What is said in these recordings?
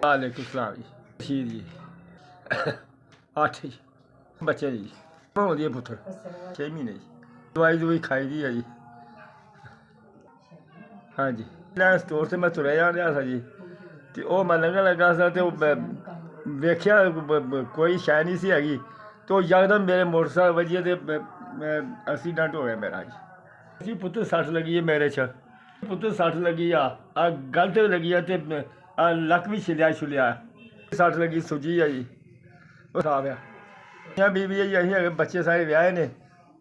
वालेकुम सलाम जी। रशीद जी 8 जी बच्चे जी होंदी है पुत्तर 6 महीने जी। दवाई दुई खाई दी है जी। हाँ जी स्टोर से मैं तुरया जा रहा था जी तो वह मैं लंघन लगा सा तो वेख्या कोई शै नहीं सी हैगी तो यकदम मेरे मोटरसाइकिल वजिए तो एक्सीडेंट हो गया मेरा जी। पुत्तर सट लगी है मेरे च पुत्तर सट लगी आ गल ते लगी है तो लक भी छिलिया छुलिया सट लगी सुजी है जी। वो साफ है बीबी जी अं बच्चे सारे ब्याहे ने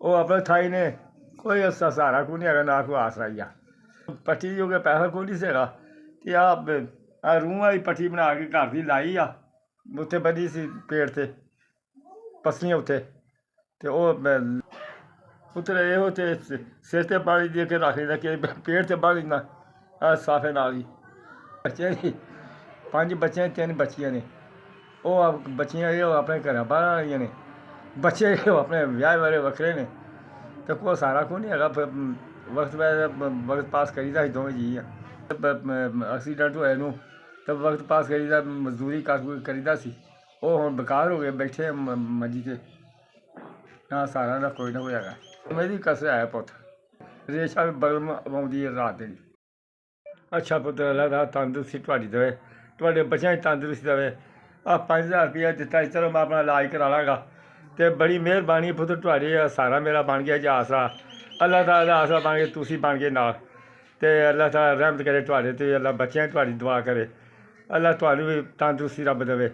वो अपने थाई ने कोई सहारा को नहीं है ना कोई आसरा ही आ पट्टी जो कि पैसा को नहीं सेगा तो आ रूह वाली पट्टी बना के घर की लाई आ उत्थे बनी सी पेड़ से पसलियां उत्थे तो पुत्तर यो तो सिर से पानी दे के रख लेना कि पेड़ से बन लेना साफे नाल ही बच्चे 5 बच्चे 3 बच्चियां ने वो बच्चियां अपने घर बाहर आइया ने बच्चे अपने ब्याह वाले वक्रे ने तो कोई सारा को नहीं है वक्त पास करी दा दोवें जी एक्सीडेंट होया नूं तो वक्त पास करी दा मजदूरी करी दा सी वो हुण बेकार हो गए बैठे मंजी ते ना सारा ना कोई है मेरी कसर है पुत्त रेशा भी बगल आउंदी है रात दिन। अच्छा पुत्तर अल्लाह ताला तंदरुस्ती तुहाडी देवे तुहाडे बच्चें गी तंदरुस्ती देवे 5000 रुपया दिता चलो मैं अपना इलाज करा लांगा तो बड़ी मेहरबानी पुत्तर तुहाडी सारा मेरा बन गया जी आसरा अल्लाह ताला दा आसरा बन गया तुसी बन गए नाल ते अल्लाह ताला रहमत करे तुहाडे ते अल्लाह बच्चें तुहाडी दुआ करे अल्लाह तुहानू भी तंदरुस्ती रब देवे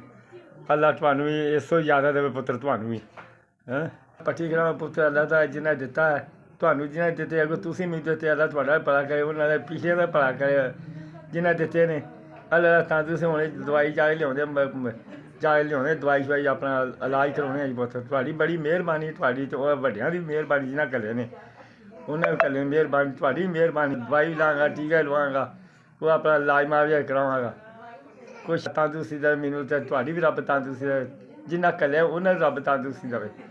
अल्लाह तुहानू भी इस तो ज़्यादा देवे पुत्तर तुहानू भी हैं पट्टी कराना पुत्तर अल्लाह ताला जिन्हें दिता है तुहानू जिन्हें दिते अगर तुसी मिगी दिते अल्लाह तुहाडा भी भला करे उन्होंने पिछले का भला करे जिन्हें दिते ने अल्लाह तंदरुस्त होने दवाई जाके लियाने दवाई शवाई अपना इलाज करवाने जी पुत्तर तुहाडी बड़ी मेहरबानी तुहाडी ते वड्डियां दी मेहरबानी जिन्हें कल्ले ने उन्हें कल्ले मेहरबानी तुहाडी मेहरबानी दवाई लांगा टीका लवांगा कोई अपना इलाज मुआवजा करावांगा कुछ तंदरुस्ती दे मैनू ते तुहाडी भी रब तंदरुस्ती दे जिन्हें कल्ले उन्हें रब तंदरुस्ती देवे।